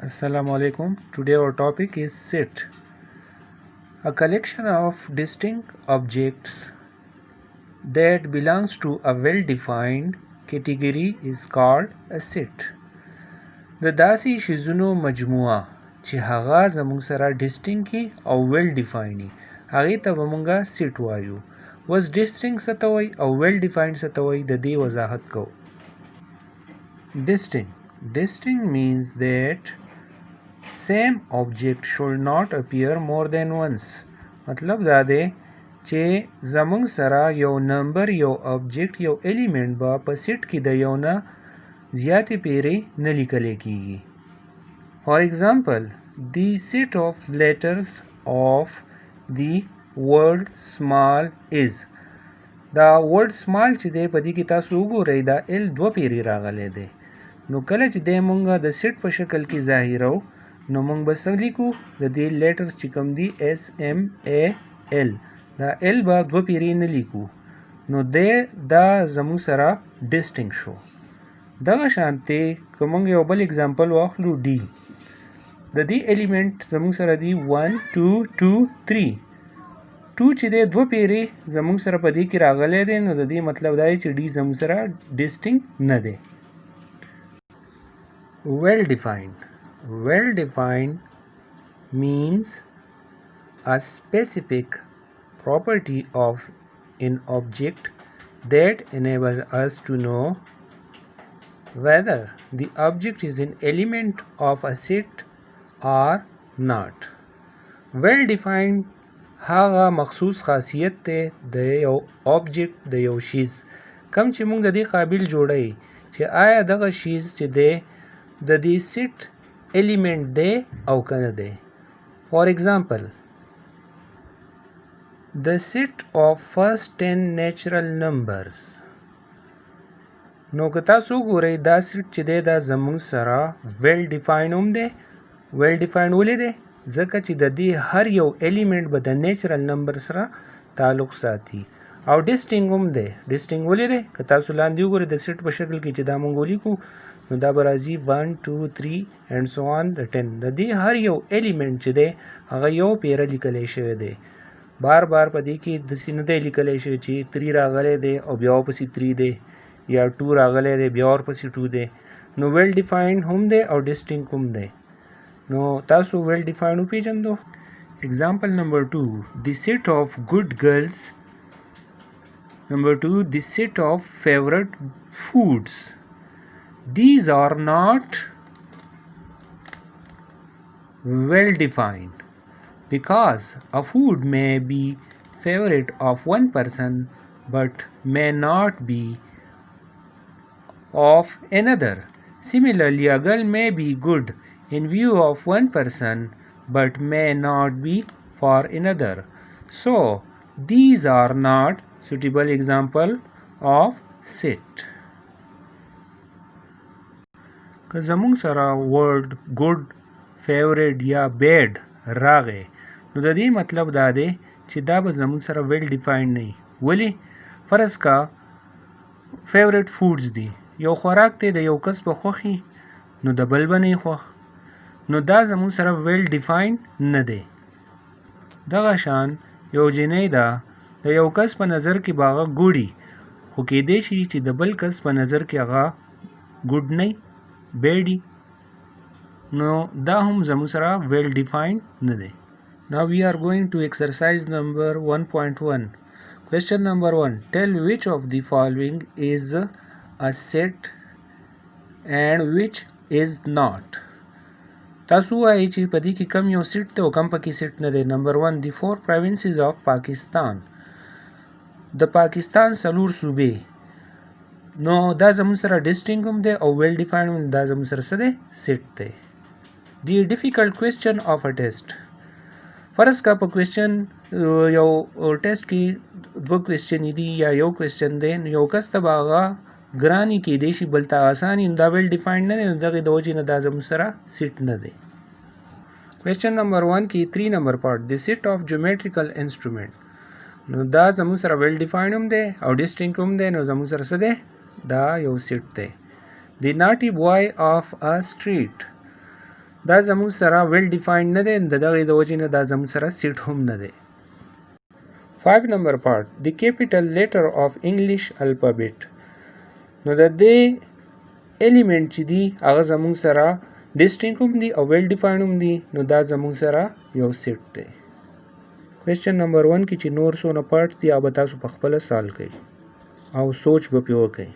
Assalamu alaikum. Today our topic is set. A collection of distinct objects that belongs to a well-defined category is called a set. د داسې شیزونو مجموعه چې هغه زموږ سره distinct کی او well-defined هغه ته موږ set وایو. was distinct څه ته وایي او well-defined څه ته وایي د دې وضاحت کوو. Distinct means that same object should not appear more than once. مطلب دا دی چې زمونږ سره یو نمبر یو object یو element با په سیټ کې د یو نه زیاتې پیرې نه لیکل کېږي. For example, the set of letters of the word small is. دا word small چې دی په دې کې تاسو وګورئ دا L دوه پیرې راغلی دی. نو کله چې دی مونږ د سیټ په شکل کې ظاهرو نو مونږ به څه لیکو د دې لیټرز چې کوم دي SMAL دا L به دوه پیرې نه لیکو نو دا زموږ سره ډسټینګ شو. دغه شانتې که مونږ یو بل اگزامپل واخلو D د دې الیمنٹ زموږ سره دی 1 2 2 3 2 چې دی دوه پیرې زموږ سره په دې کې راغلی دی نو د دې مطلب دا دی چې D زموږ سره ډسټینګ نه دی. Well-defined means a specific property of an object that enables us to know whether the object is an element of a set or not. Well-defined هغه مخصوص خاصیت دی د یو object د یو شیز کم چې موږ د دې قابل جوړی چې آیا دغه شیز چې دی د دې سیټ element دی او کنه دی. For example, the set of first 10 natural numbers. نو که تاسو وګورئ دا سیټ چې دی دا زموږ سره well defined هم دی. well defined ولې دی ځکه چې د دې هر یو element به د natural number سره تعلق ساتي او distinct هم دی. distinct ولې دی که تاسو لاندې وګورئ د سیټ په شکل کې چې دا مونږ ولیکو نو دا به راځي 1 2 3 and so on the 10 د دې هر یو element چې دی هغه یو پیره لیکلی شوی دی. بار په دې کې داسې نه دی لیکلی شوی چې 3 راغلی دی او بیا ورپسې 3 دی یا 2 راغلی دی بیا ورپسې 2 دی. نو well defined هم دی او distinct هم دی. نو تاسو well defined وپېژندو. example number 2 the set of good girls. number 2 the set of favorite foods. These are not well defined because a food may be favorite of one person but may not be of another. Similarly, a girl may be good in view of one person but may not be for another. So, these are not suitable example of set. که زمونږ سره ورډ ګډ فیوریټ یا بیډ راغی نو د دې مطلب دا دی چې دا به زمونږ سره ویل ډیفاینډ نه وي. ولې فرض کا فیوریټ فوډز دي یو خوراک دی د یو کس په خوښي نو د بل به نه یې خوښ نو دا زمونږ سره ویل ډیفاینډ نه دی. دغه شان یو جینۍ ده د یو کس په نظر کې به هغه ګوډي خو کیدای شي چې د بل کس په نظر کې هغه ګوډ نه بیډي نو دا هم زموږ سره well defined نه دی. Now we are going to exercise number 1.1. Question number 1. Tell which of the following is a set and which is not. تاسو وایئ چې په دې کې کم یو سیټ دی او کم پکې سیټ نه دی. Number 1 the 4 provinces of Pakistan. د پاکستان 4 صوبې نو دا زموږ سره distinct هم دی او well defined هم دا زموږ سره څه دی سیټ دی. The difficult question of a test. فرض کا په کوېسچن یو ټیسټ کې دوه کوېسچن دي یا یو کوېسچن دی نو یو کس ته به هغه ګرانې کیدای شي بل ته اساني دا well defined نه دی نو دغې د وجې نه دا زموږ سره سیټ نه دی. کوېسچن نمبر 1 کې 3 نمبر پارت the set of geometrical instrument. نو دا زموږ سره well defined هم دی او distinct هم دی نو زموږ سره څه دی دا یو سیټ دی. The naughty boy of a street. دا زموږ سره ویل ډیفاینډ نه دی، د دغې د وجې نه دا زموږ سره سیټ هم نه دی. 5 نمبر پارت د کیپیټل لیټر آف انګلیش الفابیټ. نو د دې الیمنٹ چې دي هغه زموږ سره ډسټینکټ هم دي او ویل ډیفاینډ هم دي، نو دا زموږ سره یو سیټ دی. کوېسچن نمبر 1 کې چې نور څونه پارټ دي هغه به تاسو په خپله سالو کوئ او سوچ به پرې وکئ.